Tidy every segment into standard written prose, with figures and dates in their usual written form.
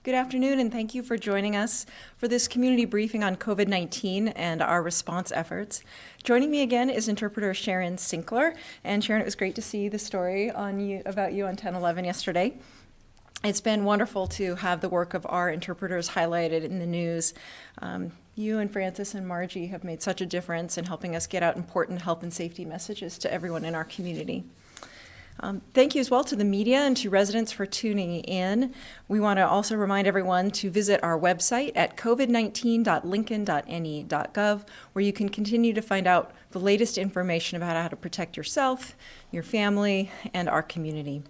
Good afternoon, and thank you for joining us for this community briefing on COVID-19 and our response efforts. Joining me again is interpreter Sharon Sinkler. And Sharon, it was great to see the story about you on 10/11 yesterday. It's been wonderful to have the work of our interpreters highlighted in the news. You and Francis and Margie have made such a difference in helping us get out important health and safety messages to everyone in our community. Thank you as well to the media and to residents for tuning in. We want to also remind everyone to visit our website at covid19.lincoln.ne.gov, where you can continue to find out the latest information about how to protect yourself, your family, and our community.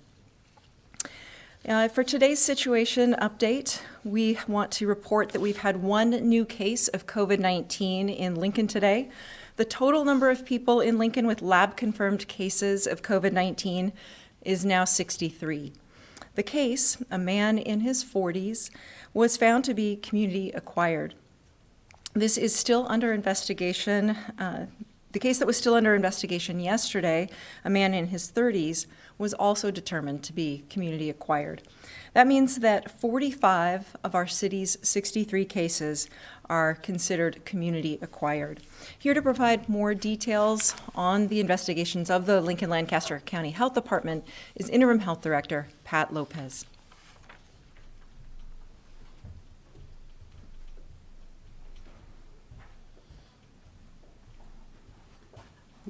For today's situation update, we want to report that we've had one new case of COVID-19 in Lincoln today. The total number of people in Lincoln with lab-confirmed cases of COVID-19 is now 63. The case, a man in his 40s, was found to be community-acquired. This is still under investigation. The case that was still under investigation yesterday, a man in his 30s, was also determined to be community-acquired. That means that 45 of our city's 63 cases are considered community-acquired. Here to provide more details on the investigations of the Lincoln-Lancaster County Health Department is Interim Health Director Pat Lopez.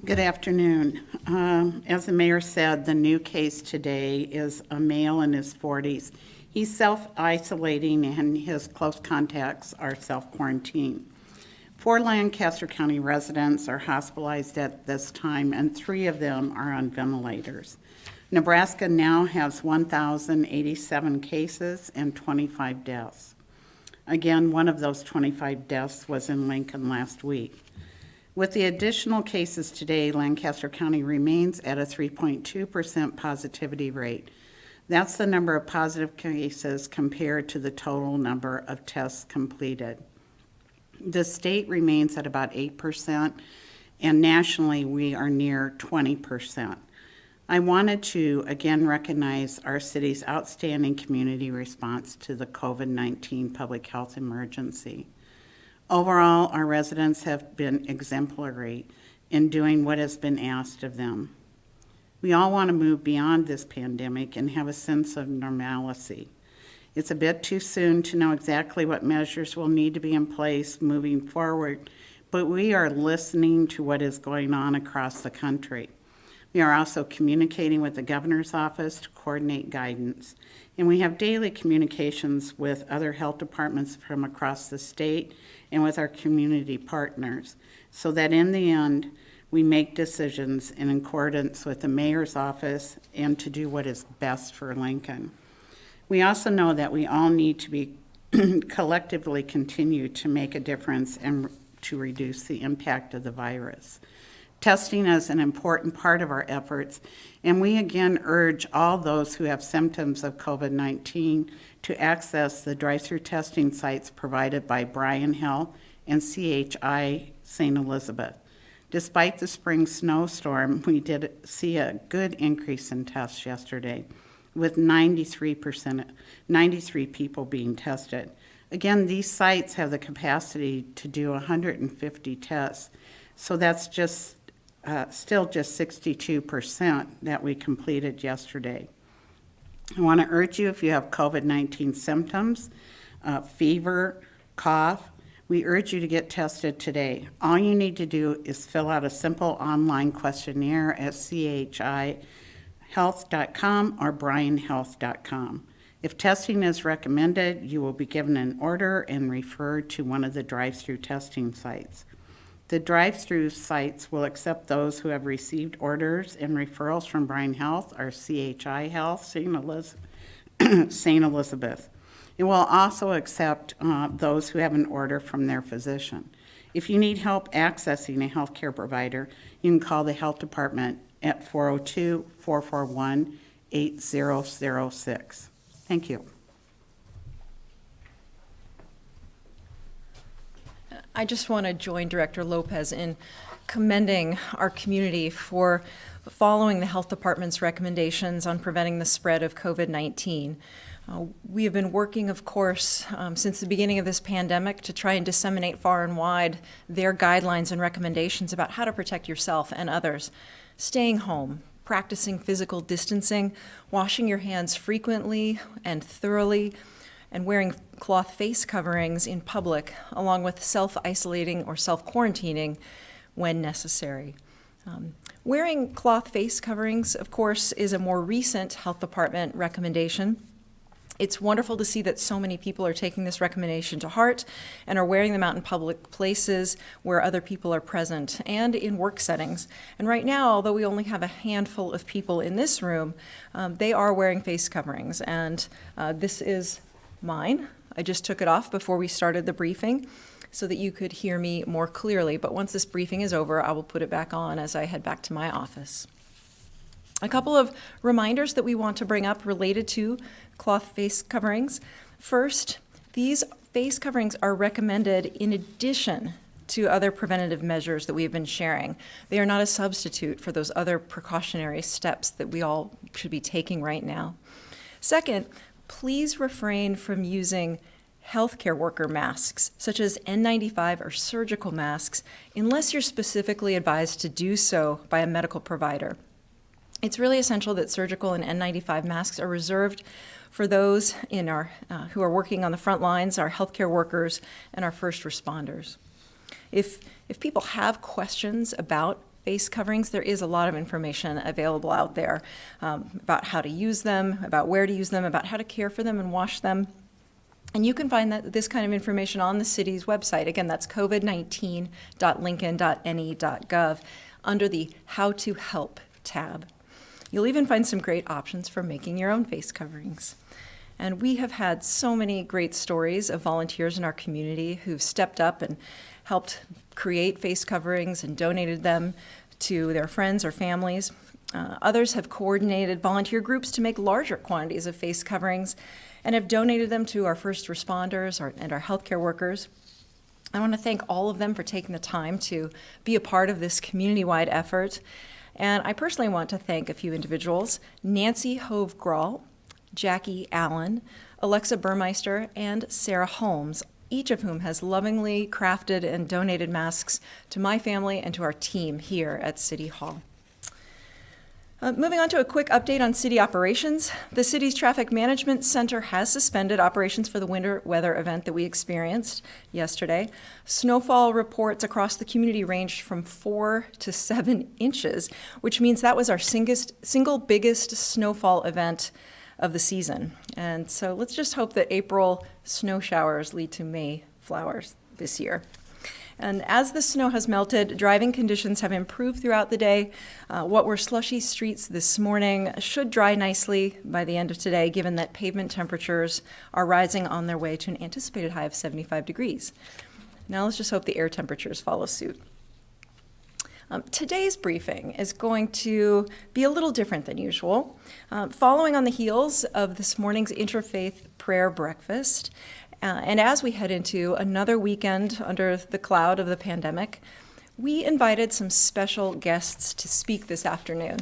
Good afternoon. As the mayor said, the new case today is a male in his 40s. He's self-isolating and his close contacts are self-quarantined. 4 Lancaster County residents are hospitalized at this time and 3 of them are on ventilators. Nebraska now has 1,087 cases and 25 deaths. Again, one of those 25 deaths was in Lincoln last week. With the additional cases today, Lancaster County remains at a 3.2% positivity rate. That's the number of positive cases compared to the total number of tests completed. The state remains at about 8%, and nationally we are near 20%. I wanted to again recognize our city's outstanding community response to the COVID-19 public health emergency. Overall, our residents have been exemplary in doing what has been asked of them. We all want to move beyond this pandemic and have a sense of normalcy. It's a bit too soon to know exactly what measures will need to be in place moving forward, but we are listening to what is going on across the country. We are also communicating with the governor's office to coordinate guidance, and we have daily communications with other health departments from across the state and with our community partners, so that in the end, we make decisions in accordance with the mayor's office and to do what is best for Lincoln. We also know that we all need to be collectively continue to make a difference and to reduce the impact of the virus. Testing is an important part of our efforts, and we again urge all those who have symptoms of COVID-19 to access the drive-through testing sites provided by Bryan Health and CHI St. Elizabeth. Despite the spring snowstorm, we did see a good increase in tests yesterday, with 93 people being tested. Again, these sites have the capacity to do 150 tests, so that's just still just 62% that we completed yesterday. I want to urge you, if you have COVID-19 symptoms, fever, cough, we urge you to get tested today. All you need to do is fill out a simple online questionnaire at chihealth.com or bryanhealth.com. If testing is recommended, you will be given an order and referred to one of the drive-through testing sites. The drive-through sites will accept those who have received orders and referrals from Bryan Health or CHI Health St. Elizabeth. It will also accept those who have an order from their physician. If you need help accessing a healthcare provider, you can call the health department at 402-441-8006. Thank you. I just want to join Director Lopez in commending our community for following the health department's recommendations on preventing the spread of COVID-19. We have been working, of course, since the beginning of this pandemic to try and disseminate far and wide their guidelines and recommendations about how to protect yourself and others. Staying home, practicing physical distancing, washing your hands frequently and thoroughly, and wearing cloth face coverings in public, along with self-isolating or self-quarantining when necessary. Wearing cloth face coverings, of course, is a more recent health department recommendation. It's wonderful to see that so many people are taking this recommendation to heart and are wearing them out in public places where other people are present and in work settings. And right now, although we only have a handful of people in this room, they are wearing face coverings. And this is mine. I just took it off before we started the briefing so that you could hear me more clearly. But once this briefing is over, I will put it back on as I head back to my office. A couple of reminders that we want to bring up related to cloth face coverings. First, these face coverings are recommended in addition to other preventative measures that we have been sharing. They are not a substitute for those other precautionary steps that we all should be taking right now. Second, please refrain from using healthcare worker masks, such as N95 or surgical masks, unless you're specifically advised to do so by a medical provider. It's really essential that surgical and N95 masks are reserved for those in our who are working on the front lines, our healthcare workers, and our first responders. If people have questions about face coverings, there is a lot of information available out there about how to use them, about where to use them, about how to care for them and wash them. And you can find this kind of information on the city's website. Again, that's covid19.lincoln.ne.gov under the How to Help tab. You'll even find some great options for making your own face coverings. And we have had so many great stories of volunteers in our community who've stepped up and helped create face coverings and donated them to their friends or families. Others have coordinated volunteer groups to make larger quantities of face coverings and have donated them to our first responders and our healthcare workers. I want to thank all of them for taking the time to be a part of this community-wide effort. And I personally want to thank a few individuals: Nancy Hove-Grahl, Jackie Allen, Alexa Burmeister, and Sarah Holmes, each of whom has lovingly crafted and donated masks to my family and to our team here at City Hall. Moving on to a quick update on city operations. The city's Traffic Management Center has suspended operations for the winter weather event that we experienced yesterday. Snowfall reports across the community ranged from 4 to 7 inches, which means that was our single biggest snowfall event of the season. And so let's just hope that April snow showers lead to May flowers this year. And as the snow has melted, driving conditions have improved throughout the day. What were slushy streets this morning should dry nicely by the end of today, given that pavement temperatures are rising on their way to an anticipated high of 75 degrees. Now let's just hope the air temperatures follow suit. Today's briefing is going to be a little different than usual. Following on the heels of this morning's interfaith prayer breakfast, and as we head into another weekend under the cloud of the pandemic, we invited some special guests to speak this afternoon.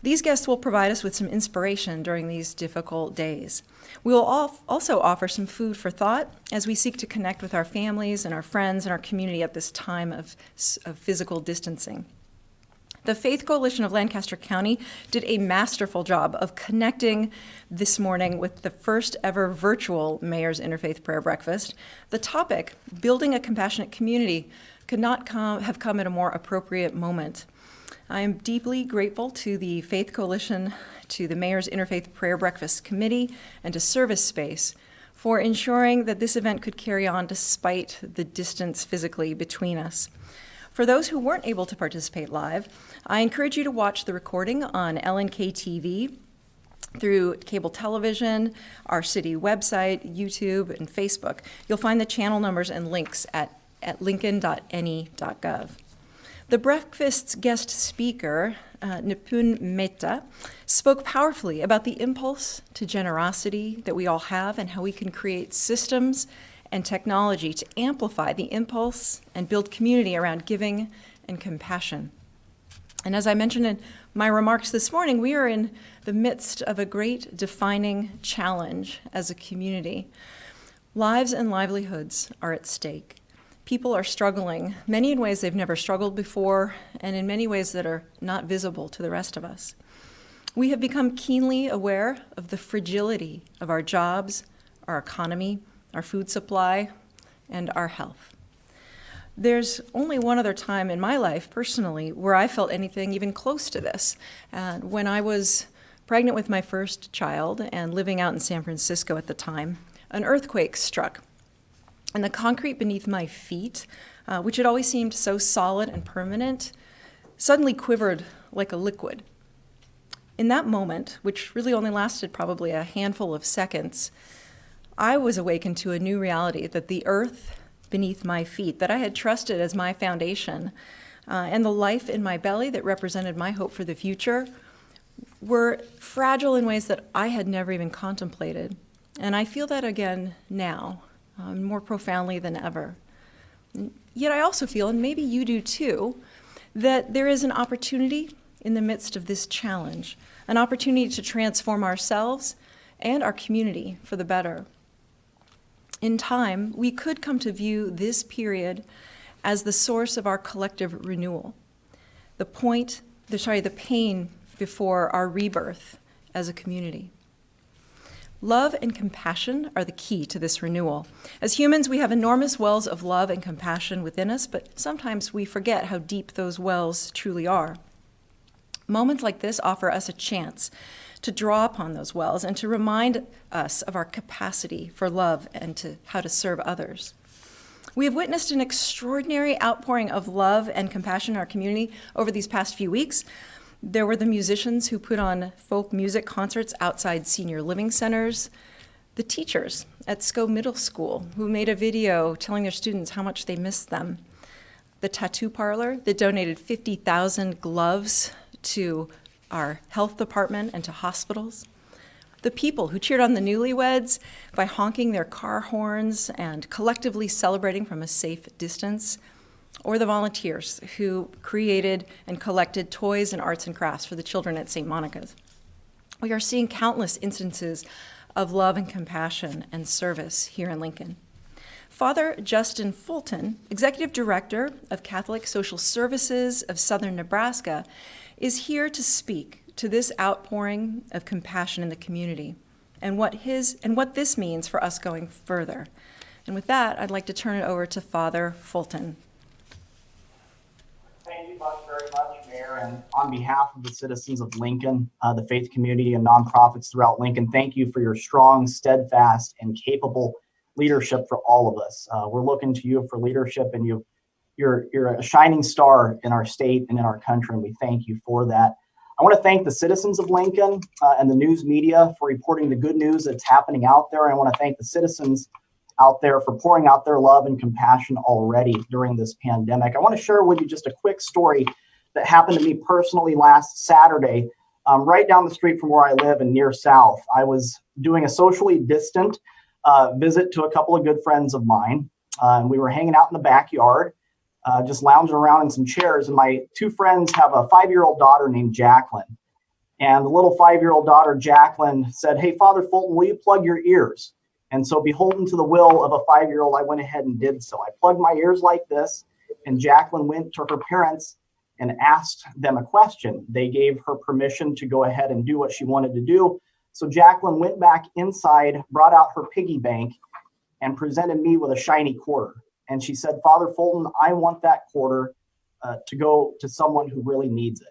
These guests will provide us with some inspiration during these difficult days. We will also offer some food for thought as we seek to connect with our families and our friends and our community at this time of physical distancing. The Faith Coalition of Lancaster County did a masterful job of connecting this morning with the first ever virtual Mayor's Interfaith Prayer Breakfast. The topic, building a compassionate community, could not have come at a more appropriate moment. I am deeply grateful to the Faith Coalition, to the Mayor's Interfaith Prayer Breakfast Committee, and to Service Space for ensuring that this event could carry on despite the distance physically between us. For those who weren't able to participate live, I encourage you to watch the recording on LNK TV, through cable television, our city website, YouTube, and Facebook. You'll find the channel numbers and links at lincoln.ne.gov. The breakfast's guest speaker, Nipun Mehta, spoke powerfully about the impulse to generosity that we all have and how we can create systems and technology to amplify the impulse and build community around giving and compassion. And as I mentioned in my remarks this morning, we are in the midst of a great defining challenge as a community. Lives and livelihoods are at stake. People are struggling, many in ways they've never struggled before, and in many ways that are not visible to the rest of us. We have become keenly aware of the fragility of our jobs, our economy, our food supply, and our health. There's only one other time in my life, personally, where I felt anything even close to this. When I was pregnant with my first child and living out in San Francisco at the time, an earthquake struck. And the concrete beneath my feet, which had always seemed so solid and permanent, suddenly quivered like a liquid. In that moment, which really only lasted probably a handful of seconds, I was awakened to a new reality that the earth beneath my feet, that I had trusted as my foundation, and the life in my belly that represented my hope for the future, were fragile in ways that I had never even contemplated. And I feel that again now, more profoundly than ever. Yet I also feel, and maybe you do too, that there is an opportunity in the midst of this challenge, an opportunity to transform ourselves and our community for the better. In time, we could come to view this period as the source of our collective renewal, the pain before our rebirth as a community. Love and compassion are the key to this renewal. As humans, we have enormous wells of love and compassion within us, but sometimes we forget how deep those wells truly are. Moments like this offer us a chance to draw upon those wells and to remind us of our capacity for love and to how to serve others. We have witnessed an extraordinary outpouring of love and compassion in our community over these past few weeks. There were the musicians who put on folk music concerts outside senior living centers, the teachers at SCO Middle School who made a video telling their students how much they missed them, the tattoo parlor that donated 50,000 gloves to our health department and to hospitals, the people who cheered on the newlyweds by honking their car horns and collectively celebrating from a safe distance, or the volunteers who created and collected toys and arts and crafts for the children at St. Monica's. We are seeing countless instances of love and compassion and service here in Lincoln. Father Justin Fulton, Executive Director of Catholic Social Services of Southern Nebraska, is here to speak to this outpouring of compassion in the community and what this means for us going further. And with that, I'd like to turn it over to Father Fulton. Thank you very much, Mayor. And on behalf of the citizens of Lincoln, the faith community and nonprofits throughout Lincoln, thank you for your strong, steadfast, and capable leadership for all of us. We're looking to you for leadership, and you're a shining star in our state and in our country, and we thank you for that. I want to thank the citizens of Lincoln and the news media for reporting the good news that's happening out there. And I want to thank the citizens out there for pouring out their love and compassion already during this pandemic. I want to share with you just a quick story that happened to me personally last Saturday, right down the street from where I live in near South. I was doing a socially distant visit to a couple of good friends of mine. And we were hanging out in the backyard, just lounging around in some chairs. And my two friends have a 5-year-old daughter named Jacqueline. And the little 5-year-old daughter, Jacqueline, said, "Hey, Father Fulton, will you plug your ears?" And so, beholden to the will of a 5-year-old, I went ahead and did so. I plugged my ears like this, and Jacqueline went to her parents and asked them a question. They gave her permission to go ahead and do what she wanted to do. So Jacqueline went back inside, brought out her piggy bank, and presented me with a shiny quarter. And she said, "Father Fulton, I want that quarter to go to someone who really needs it."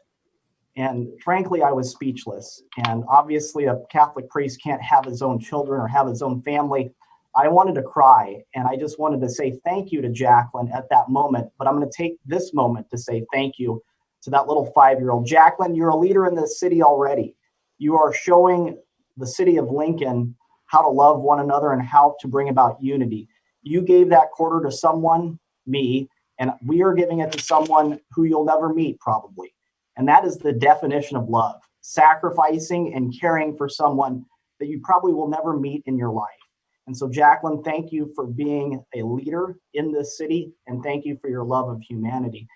And frankly, I was speechless. And obviously, a Catholic priest can't have his own children or have his own family. I wanted to cry. And I just wanted to say thank you to Jacqueline at that moment. But I'm going to take this moment to say thank you to that little 5-year-old. Jacqueline, you're a leader in this city already. You are showing the city of Lincoln how to love one another and how to bring about unity. You gave that quarter to someone, me, and we are giving it to someone who you'll never meet probably. And that is the definition of love, sacrificing and caring for someone that you probably will never meet in your life. And so, Jacqueline, thank you for being a leader in this city, and thank you for your love of humanity.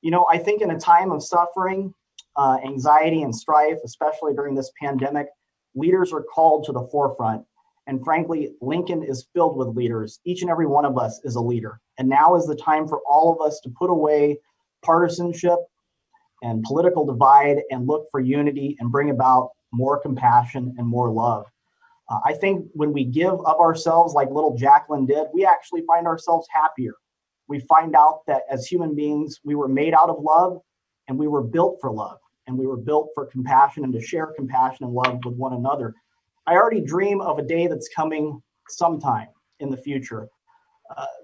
You know, I think in a time of suffering, anxiety and strife, especially during this pandemic, leaders are called to the forefront. And frankly, Lincoln is filled with leaders. Each and every one of us is a leader. And now is the time for all of us to put away partisanship and political divide and look for unity and bring about more compassion and more love. I think when we give of ourselves like little Jacqueline did, we actually find ourselves happier. We find out that as human beings, we were made out of love and we were built for love and we were built for compassion and to share compassion and love with one another. I already dream of a day that's coming sometime in the future.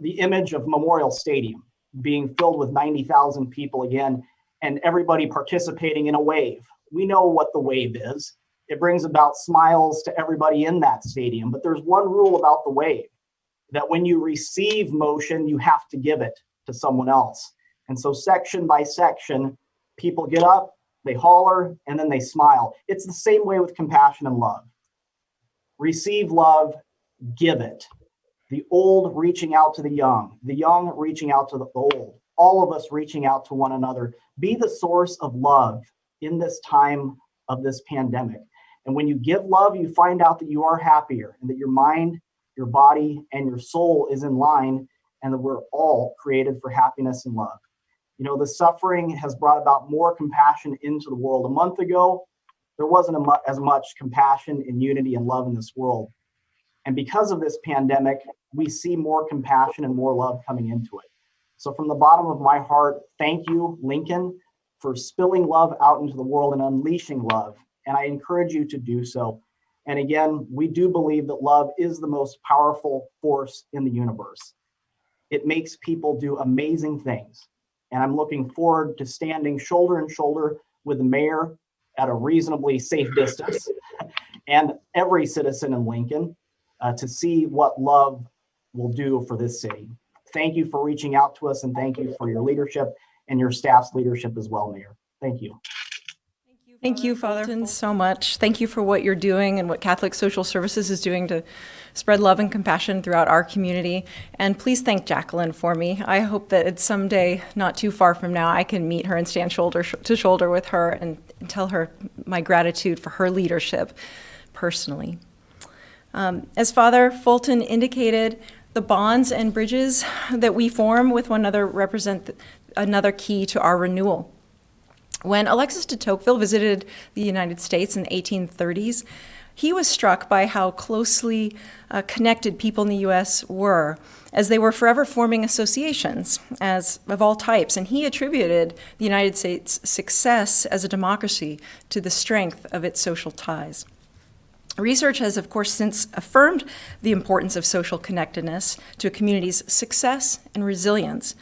The image of Memorial Stadium being filled with 90,000 people again and everybody participating in a wave. We know what the wave is. It brings about smiles to everybody in that stadium. But there's one rule about the wave, that when you receive motion, you have to give it to someone else. And so section by section, people get up, they holler, and then they smile. It's the same way with compassion and love. Receive love, give it. The old reaching out to the young reaching out to the old, all of us reaching out to one another. Be the source of love in this time of this pandemic. And when you give love, you find out that you are happier and that your mind, your body, and your soul is in line and that we're all created for happiness and love. You know, the suffering has brought about more compassion into the world. A month ago, there wasn't as much compassion and unity and love in this world. And because of this pandemic, we see more compassion and more love coming into it. So from the bottom of my heart, thank you, Lincoln, for spilling love out into the world and unleashing love. And I encourage you to do so. And again, we do believe that love is the most powerful force in the universe. It makes people do amazing things. And I'm looking forward to standing shoulder to shoulder with the mayor at a reasonably safe distance and every citizen in Lincoln to see what love will do for this city. Thank you for reaching out to us and thank you for your leadership and your staff's leadership as well, Mayor. Thank you. Thank you, Father Fulton, so much. Thank you for what you're doing and what Catholic Social Services is doing to spread love and compassion throughout our community. And please thank Jacqueline for me. I hope that it's someday, not too far from now, I can meet her and stand shoulder to shoulder with her and tell her my gratitude for her leadership personally. As Father Fulton indicated, the bonds and bridges that we form with one another represent another key to our renewal. When Alexis de Tocqueville visited the United States in the 1830s, he was struck by how closely connected people in the U.S. were, as they were forever forming associations of all types, and he attributed the United States' success as a democracy to the strength of its social ties. Research has, of course, since affirmed the importance of social connectedness to a community's success and resilience.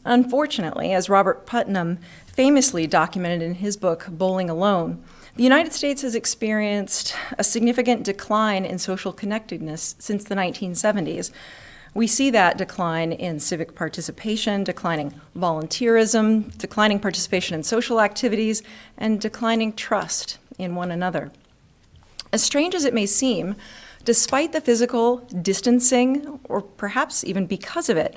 Unfortunately, as Robert Putnam famously documented in his book, Bowling Alone, the United States has experienced a significant decline in social connectedness since the 1970s. We see that decline in civic participation, declining volunteerism, declining participation in social activities, and declining trust in one another. As strange as it may seem, despite the physical distancing, or perhaps even because of it,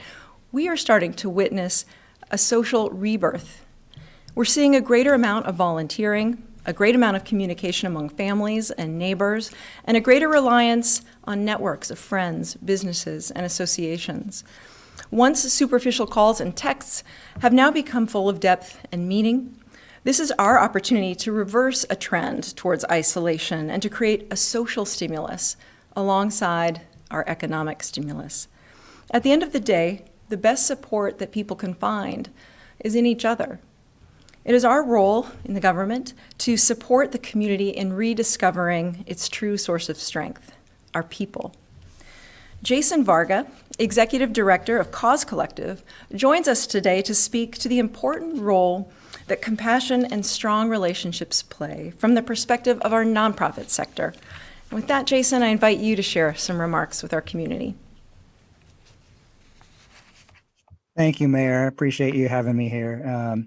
we are starting to witness a social rebirth. We're seeing a greater amount of volunteering, a great amount of communication among families and neighbors, and a greater reliance on networks of friends, businesses, and associations. Once superficial calls and texts have now become full of depth and meaning. This is our opportunity to reverse a trend towards isolation and to create a social stimulus alongside our economic stimulus. At the end of the day, the best support that people can find is in each other. It is our role in the government to support the community in rediscovering its true source of strength, our people. Jason Varga, Executive Director of Cause Collective, joins us today to speak to the important role that compassion and strong relationships play from the perspective of our nonprofit sector. And with that, Jason, I invite you to share some remarks with our community. Thank you, Mayor. I appreciate you having me here.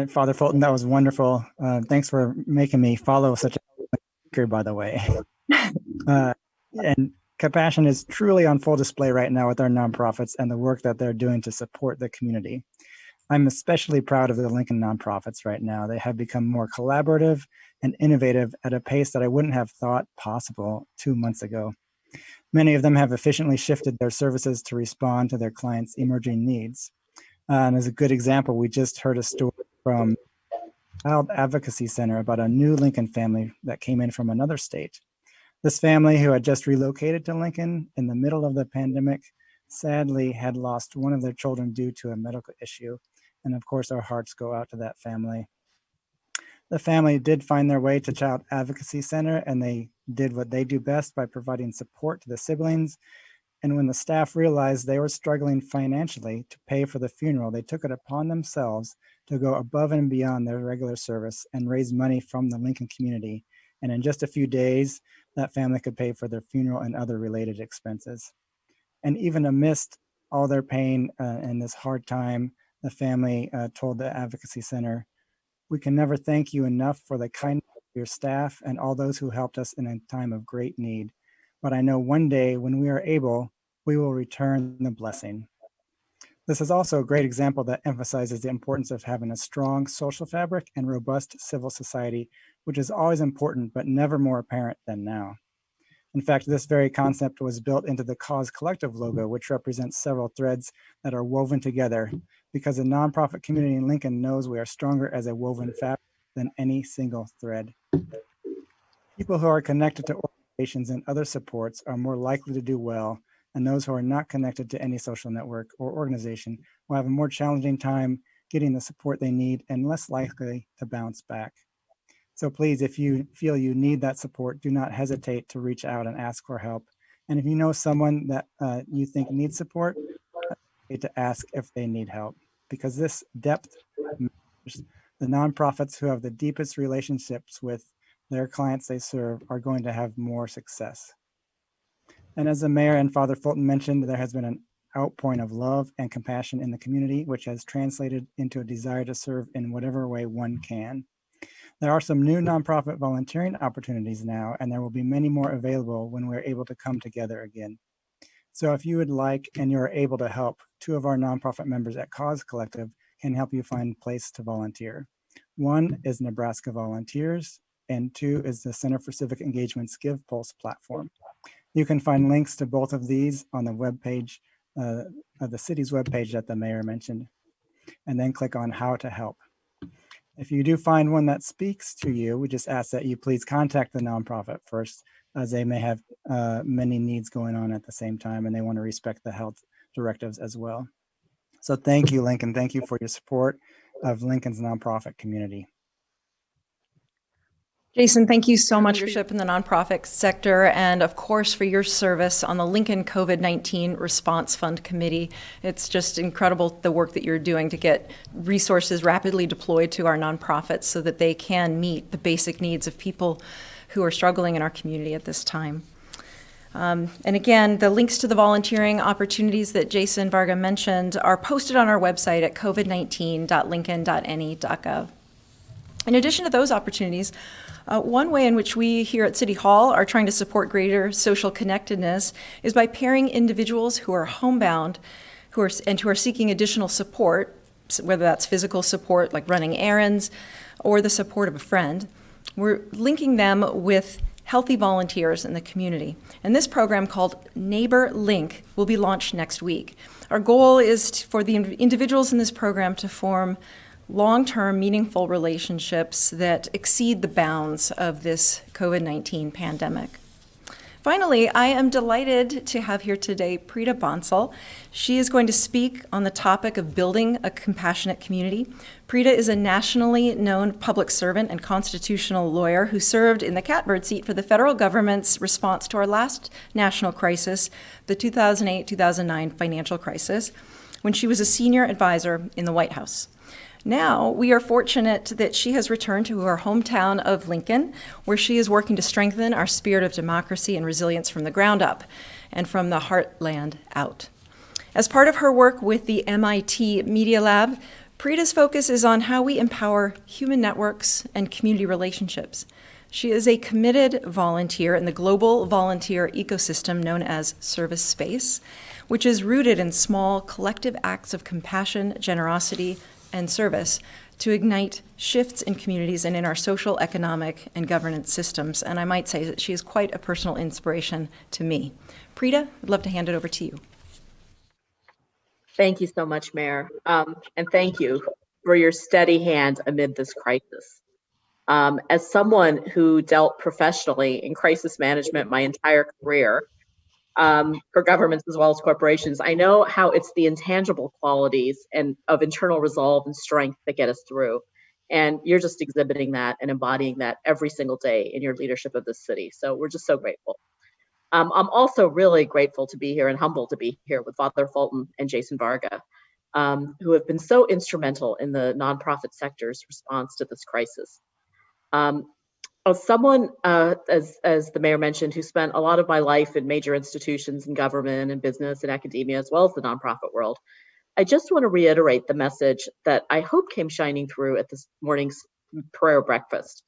Father Fulton, that was wonderful. Thanks for making me follow such a speaker, by the way. And compassion is truly on full display right now with our nonprofits and the work that they're doing to support the community. I'm especially proud of the Lincoln nonprofits right now. They have become more collaborative and innovative at a pace that I wouldn't have thought possible 2 months ago. Many of them have efficiently shifted their services to respond to their clients' emerging needs. And as a good example, we just heard a story from Child Advocacy Center about a new Lincoln family that came in from another state. This family, who had just relocated to Lincoln in the middle of the pandemic, sadly had lost one of their children due to a medical issue. And of course, our hearts go out to that family. The family did find their way to Child Advocacy Center, and they did what they do best by providing support to the siblings. And when the staff realized they were struggling financially to pay for the funeral, they took it upon themselves to go above and beyond their regular service and raise money from the Lincoln community. And in just a few days, that family could pay for their funeral and other related expenses. And even amidst all their pain and this hard time, the family told the Advocacy Center, "We can never thank you enough for the kindness of your staff and all those who helped us in a time of great need. But I know one day when we are able, we will return the blessing." This is also a great example that emphasizes the importance of having a strong social fabric and robust civil society, which is always important, but never more apparent than now. In fact, this very concept was built into the Cause Collective logo, which represents several threads that are woven together, because the nonprofit community in Lincoln knows we are stronger as a woven fabric than any single thread. People who are connected to organizations and other supports are more likely to do well, and those who are not connected to any social network or organization will have a more challenging time getting the support they need and less likely to bounce back. So please, if you feel you need that support, do not hesitate to reach out and ask for help. And if you know someone that you think needs support, to ask if they need help, because this depth matters. The nonprofits who have the deepest relationships with their clients they serve are going to have more success. And as the mayor and Father Fulton mentioned, there has been an outpouring of love and compassion in the community, which has translated into a desire to serve in whatever way one can. There are some new nonprofit volunteering opportunities now, and there will be many more available when we're able to come together again. So if you would like and you're able to help, 2 of our nonprofit members at Cause Collective can help you find a place to volunteer. 1 is Nebraska Volunteers, and 2 is the Center for Civic Engagement's Give Pulse platform. You can find links to both of these on the webpage, of the city's webpage that the mayor mentioned, and then click on How to Help. If you do find one that speaks to you, we just ask that you please contact the nonprofit first, as they may have many needs going on at the same time, and they want to respect the health directives as well. So thank you, Lincoln. Thank you for your support of Lincoln's nonprofit community. Jason, thank you so much for your leadership in the nonprofit sector, and of course for your service on the Lincoln COVID-19 Response Fund Committee. It's just incredible the work that you're doing to get resources rapidly deployed to our nonprofits so that they can meet the basic needs of people who are struggling in our community at this time. And again, the links to the volunteering opportunities that Jason Varga mentioned are posted on our website at covid19.lincoln.ne.gov. In addition to those opportunities, one way in which we here at City Hall are trying to support greater social connectedness is by pairing individuals who are homebound who are seeking additional support, whether that's physical support like running errands or the support of a friend. We're linking them with healthy volunteers in the community. And this program called Neighbor Link will be launched next week. Our goal is for the individuals in this program to form long-term, meaningful relationships that exceed the bounds of this COVID-19 pandemic. Finally, I am delighted to have here today Preeta Bansal. She is going to speak on the topic of building a compassionate community. Preeta is a nationally known public servant and constitutional lawyer who served in the catbird seat for the federal government's response to our last national crisis, the 2008-2009 financial crisis, when she was a senior advisor in the White House. Now, we are fortunate that she has returned to her hometown of Lincoln, where she is working to strengthen our spirit of democracy and resilience from the ground up and from the heartland out. As part of her work with the MIT Media Lab, Preeta's focus is on how we empower human networks and community relationships. She is a committed volunteer in the global volunteer ecosystem known as Service Space, which is rooted in small collective acts of compassion, generosity, and service to ignite shifts in communities and in our social, economic, and governance systems. And I might say that she is quite a personal inspiration to me. Preeta, I'd love to hand it over to you. Thank you so much, Mayor. And thank you for your steady hand amid this crisis. As someone who dealt professionally in crisis management my entire career, for governments as well as corporations, I know how it's the intangible qualities and of internal resolve and strength that get us through. And you're just exhibiting that and embodying that every single day in your leadership of this city. So we're just so grateful. I'm also really grateful to be here and humbled to be here with Father Fulton and Jason Varga, who have been so instrumental in the nonprofit sector's response to this crisis. As someone, as the mayor mentioned, who spent a lot of my life in major institutions in government and business and academia, as well as the nonprofit world, I just want to reiterate the message that I hope came shining through at this morning's prayer breakfast,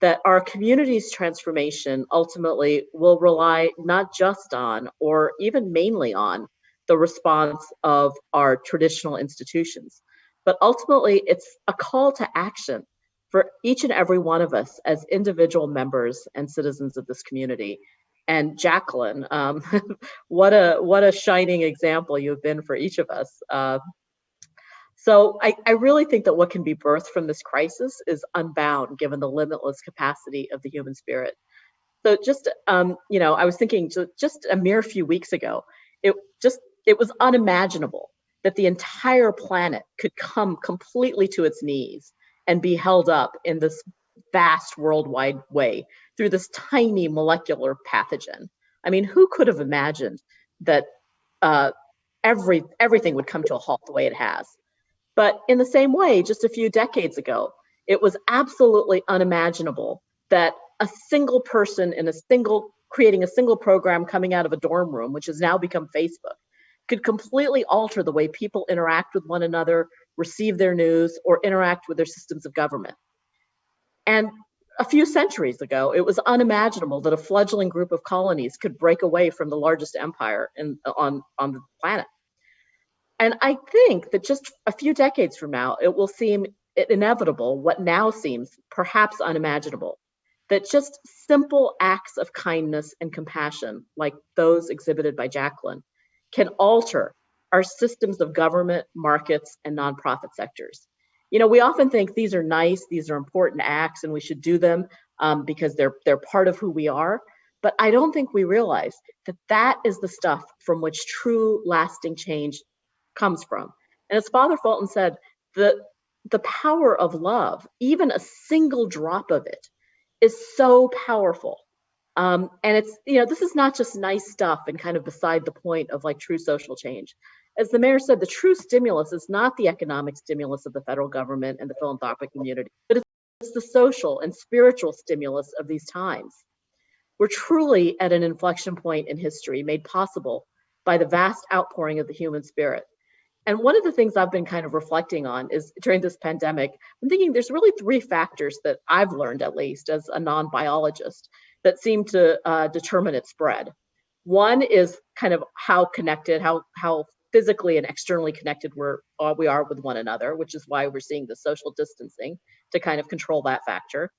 that our community's transformation ultimately will rely not just on, or even mainly on, the response of our traditional institutions, but ultimately it's a call to action for each and every one of us as individual members and citizens of this community. And Jacqueline, what a shining example you've been for each of us. So I really think that what can be birthed from this crisis is unbound, given the limitless capacity of the human spirit. So just, I was thinking just a mere few weeks ago, it was unimaginable that the entire planet could come completely to its knees and be held up in this vast worldwide way through this tiny molecular pathogen. I mean, who could have imagined that everything would come to a halt the way it has? But in the same way, just a few decades ago, it was absolutely unimaginable that a single person creating a single program coming out of a dorm room, which has now become Facebook, could completely alter the way people interact with one another, receive their news, or interact with their systems of government. And a few centuries ago, it was unimaginable that a fledgling group of colonies could break away from the largest empire on the planet. And I think that just a few decades from now, it will seem inevitable, what now seems perhaps unimaginable, that just simple acts of kindness and compassion, like those exhibited by Jacqueline, can alter our systems of government, markets, and nonprofit sectors. We often think these are nice, these are important acts, and we should do them because they're part of who we are. But I don't think we realize that that is the stuff from which true lasting change comes from. And as Father Fulton said, the power of love, even a single drop of it, is so powerful. And it's, this is not just nice stuff and kind of beside the point of like true social change. As the mayor said, the true stimulus is not the economic stimulus of the federal government and the philanthropic community, but it's the social and spiritual stimulus of these times. We're truly at an inflection point in history made possible by the vast outpouring of the human spirit. And one of the things I've been kind of reflecting on is during this pandemic, I'm thinking there's really three factors that I've learned, at least as a non-biologist, that seem to determine its spread. One is kind of how connected, how physically and externally connected we are with one another, which is why we're seeing the social distancing to kind of control that factor.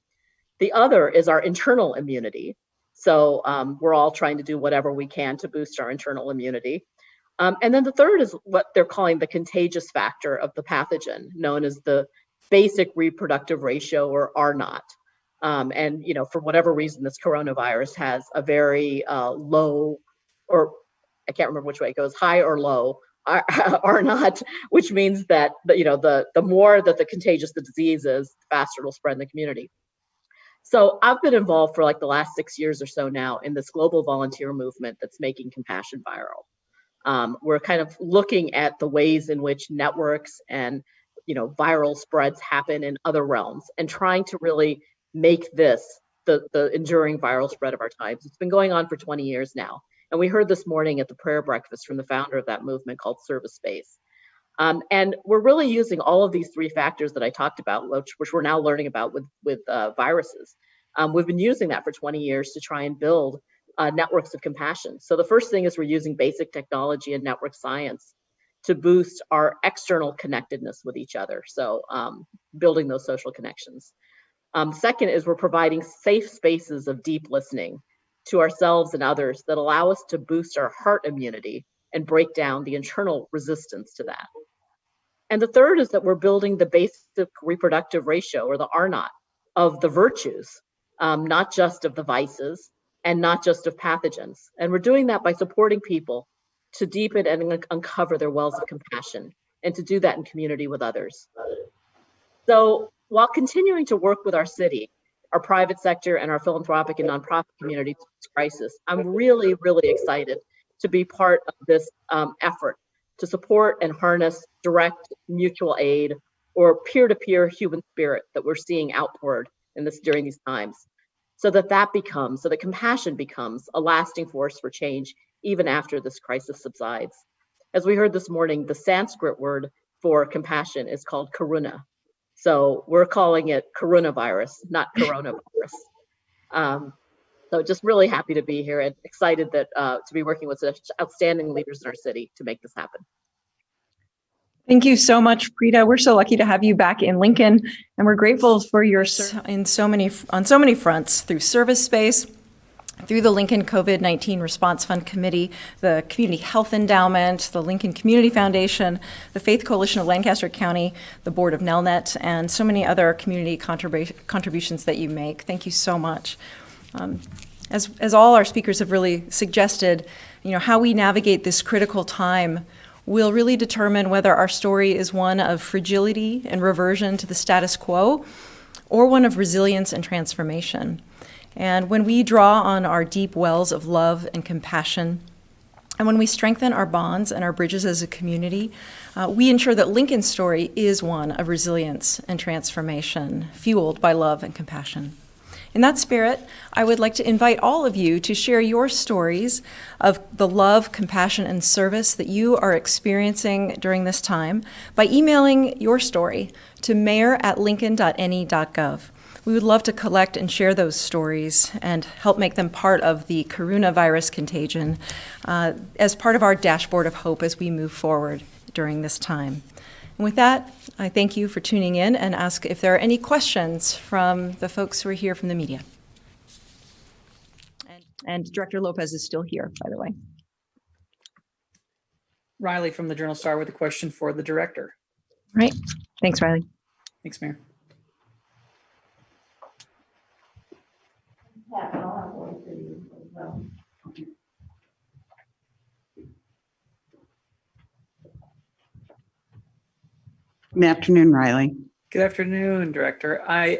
The other is our internal immunity. So we're all trying to do whatever we can to boost our internal immunity. And then the third is what they're calling the contagious factor of the pathogen, known as the basic reproductive ratio, or R naught. And for whatever reason, this coronavirus has a very low, or I can't remember which way it goes, high or low R naught, which means that the more that the contagious the disease is, the faster it'll spread in the community. So I've been involved for like the last 6 years or so now in this global volunteer movement that's making compassion viral. We're kind of looking at the ways in which networks and viral spreads happen in other realms, and trying to really make this the enduring viral spread of our times. It's been going on for 20 years now, and we heard this morning at the prayer breakfast from the founder of that movement called Service Space. And we're really using all of these three factors that I talked about, which we're now learning about with viruses. We've been using that for 20 years to try and build networks of compassion. So the first thing is we're using basic technology and network science to boost our external connectedness with each other. So building those social connections. Second is we're providing safe spaces of deep listening to ourselves and others that allow us to boost our heart immunity and break down the internal resistance to that. And the third is that we're building the basic reproductive ratio, or the R naught, of the virtues, not just of the vices and not just of pathogens. And we're doing that by supporting people to deepen and uncover their wells of compassion, and to do that in community with others. So while continuing to work with our city, our private sector, and our philanthropic and nonprofit community through this crisis, I'm really, really excited to be part of this effort to support and harness direct mutual aid or peer-to-peer human spirit that we're seeing outpoured during these times, so that compassion becomes a lasting force for change even after this crisis subsides. As we heard this morning, the Sanskrit word for compassion is called karuna. So we're calling it coronavirus, not coronavirus. So just really happy to be here and excited that to be working with such outstanding leaders in our city to make this happen. Thank you so much, Preeta. We're so lucky to have you back in Lincoln, and we're grateful for your on so many fronts, through service space, through the Lincoln COVID-19 Response Fund Committee, the Community Health Endowment, the Lincoln Community Foundation, the Faith Coalition of Lancaster County, the Board of Nelnet, and so many other community contributions that you make. Thank you so much. As all our speakers have really suggested, how we navigate this critical time will really determine whether our story is one of fragility and reversion to the status quo, or one of resilience and transformation. And when we draw on our deep wells of love and compassion, and when we strengthen our bonds and our bridges as a community, we ensure that Lincoln's story is one of resilience and transformation, fueled by love and compassion. In that spirit, I would like to invite all of you to share your stories of the love, compassion, and service that you are experiencing during this time by emailing your story to mayor@lincoln.ne.gov. We would love to collect and share those stories and help make them part of the coronavirus contagion as part of our dashboard of hope as we move forward during this time. And with that, I thank you for tuning in and ask if there are any questions from the folks who are here from the media. And Director Lopez is still here, by the way. Riley from the Journal-Star with a question for the director. Right. Thanks, Riley. Thanks, Mayor. Good afternoon, Riley. Good afternoon, Director. I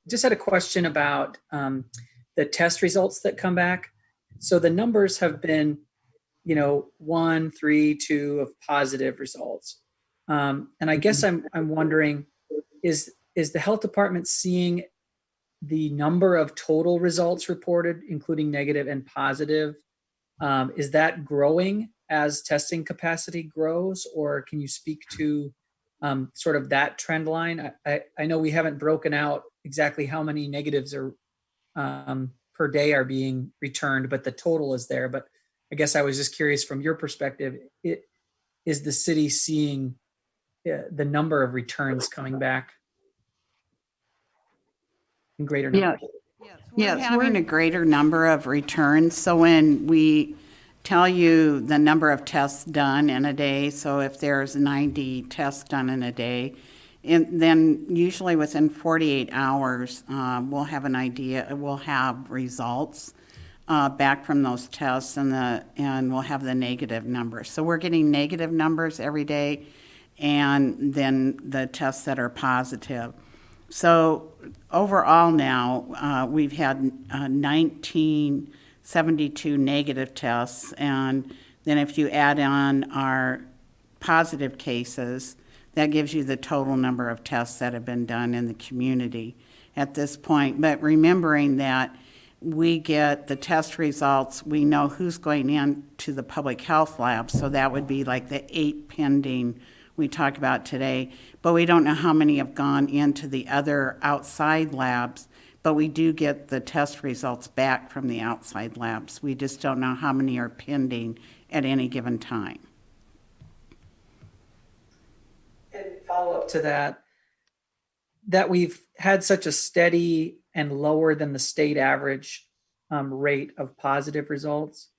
just had a question about the test results that come back. So the numbers have been, 1, 3, 2 of positive results. And I guess I'm wondering, is the health department seeing the number of total results reported, including negative and positive, is that growing as testing capacity grows? Or can you speak to sort of that trend line? I know we haven't broken out exactly how many negatives are per day are being returned, but the total is there. But I guess I was just curious from your perspective, is the city seeing the number of returns coming back in greater numbers? Yes, we're having a greater number of returns. So when we tell you the number of tests done in a day, so if there's 90 tests done in a day, then usually within 48 hours, we'll have an idea, we'll have results back from those tests, and we'll have the negative numbers. So we're getting negative numbers every day, and then the tests that are positive. So overall now, we've had 1972 negative tests, and then if you add on our positive cases, that gives you the total number of tests that have been done in the community at this point. But remembering that we get the test results, we know who's going into the public health lab, so that would be like the 8 pending we talked about today, but we don't know how many have gone into the other outside labs, but we do get the test results back from the outside labs. We just don't know how many are pending at any given time. follow-up to that we've had such a steady and lower than the state average rate of positive results.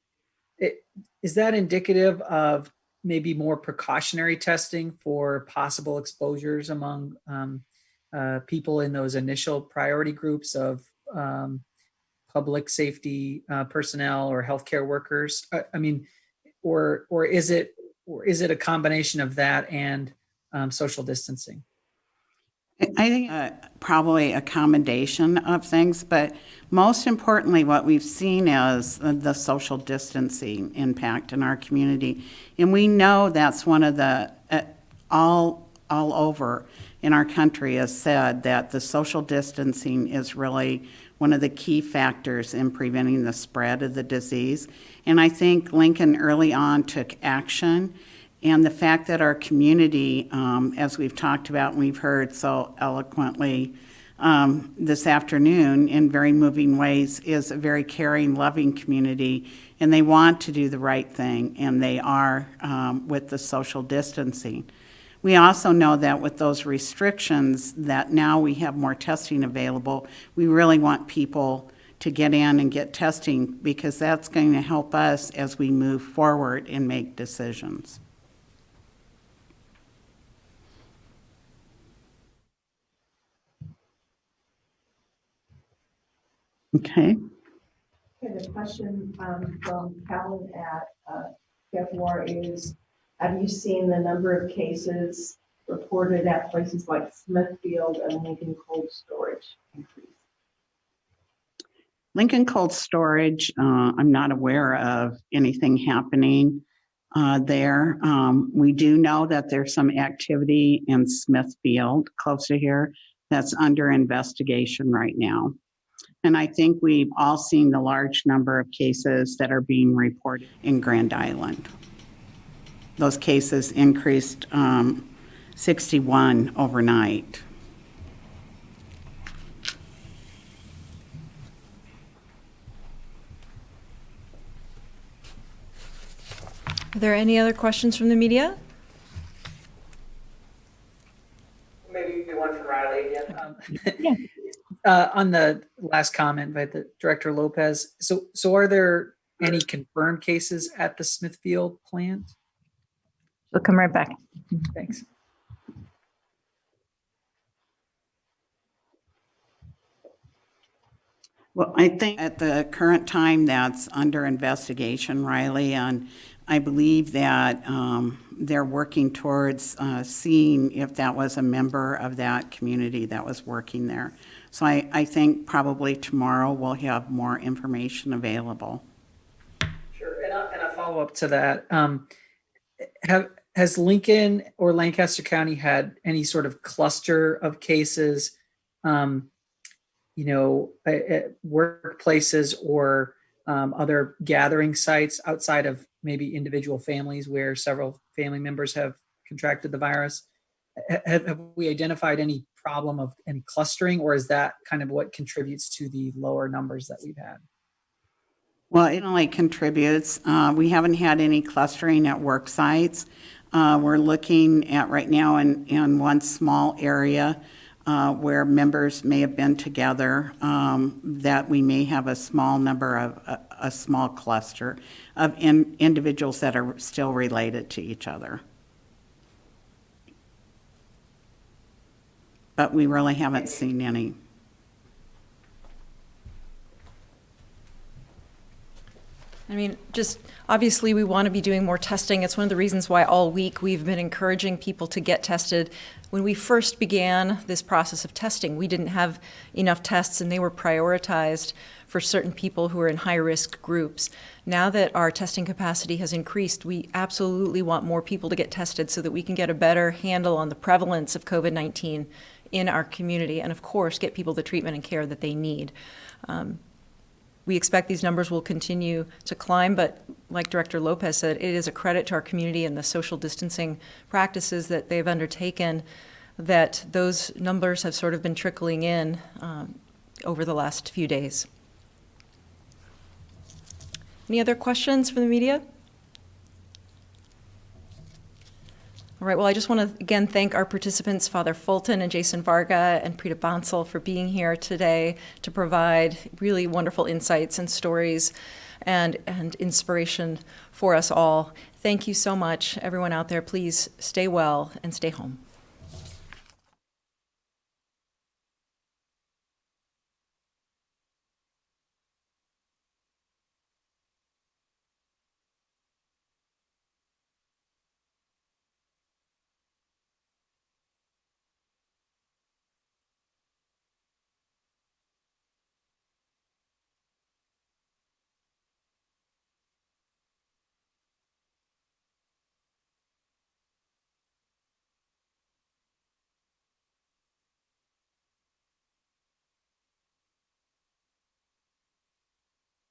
Is that indicative of maybe more precautionary testing for possible exposures among people in those initial priority groups of public safety personnel or healthcare workers? I mean, or is it a combination of that and social distancing? I think probably a combination of things, but most importantly, what we've seen is the social distancing impact in our community. And we know that's one of the, all over in our country has said that the social distancing is really one of the key factors in preventing the spread of the disease. And I think Lincoln early on took action. And the fact that our community, as we've talked about and we've heard so eloquently this afternoon in very moving ways, is a very caring, loving community, and they want to do the right thing, and they are with the social distancing. We also know that with those restrictions, that now we have more testing available, we really want people to get in and get testing, because that's going to help us as we move forward and make decisions. Okay. Okay, the question from Calvin at February is, have you seen the number of cases reported at places like Smithfield and Lincoln Cold Storage increase? Lincoln Cold Storage, I'm not aware of anything happening there. We do know that there's some activity in Smithfield, close to here, that's under investigation right now. And I think we've all seen the large number of cases that are being reported in Grand Island. Those cases increased 61 overnight. Are there any other questions from the media? Maybe one for Riley again. Yeah. On the last comment by the Director Lopez, so are there any confirmed cases at the Smithfield plant? We'll come right back. Thanks. Well, I think at the current time that's under investigation, Riley, and I believe that they're working towards seeing if that was a member of that community that was working there. So I think probably tomorrow we'll have more information available. Sure, and a follow-up to that, has Lincoln or Lancaster County had any sort of cluster of cases, at workplaces or other gathering sites outside of maybe individual families where several family members have contracted the virus? Have we identified any problem of any clustering, or is that kind of what contributes to the lower numbers that we've had? Well, it only contributes. We haven't had any clustering at work sites. We're looking at right now in one small area where members may have been together, that we may have a small number of a small cluster of individuals that are still related to each other. But we really haven't seen any. I mean, just obviously we want to be doing more testing. It's one of the reasons why all week we've been encouraging people to get tested. When we first began this process of testing, we didn't have enough tests and they were prioritized for certain people who are in high-risk groups. Now that our testing capacity has increased, we absolutely want more people to get tested so that we can get a better handle on the prevalence of COVID-19 in our community and, of course, get people the treatment and care that they need. We expect these numbers will continue to climb, but like Director Lopez said, it is a credit to our community and the social distancing practices that they've undertaken that those numbers have sort of been trickling in over the last few days. Any other questions from the media? All right, well, I just want to again thank our participants, Father Fulton and Jason Varga and Prita Bansal, for being here today to provide really wonderful insights and stories and inspiration for us all. Thank you so much. Everyone out there, please stay well and stay home.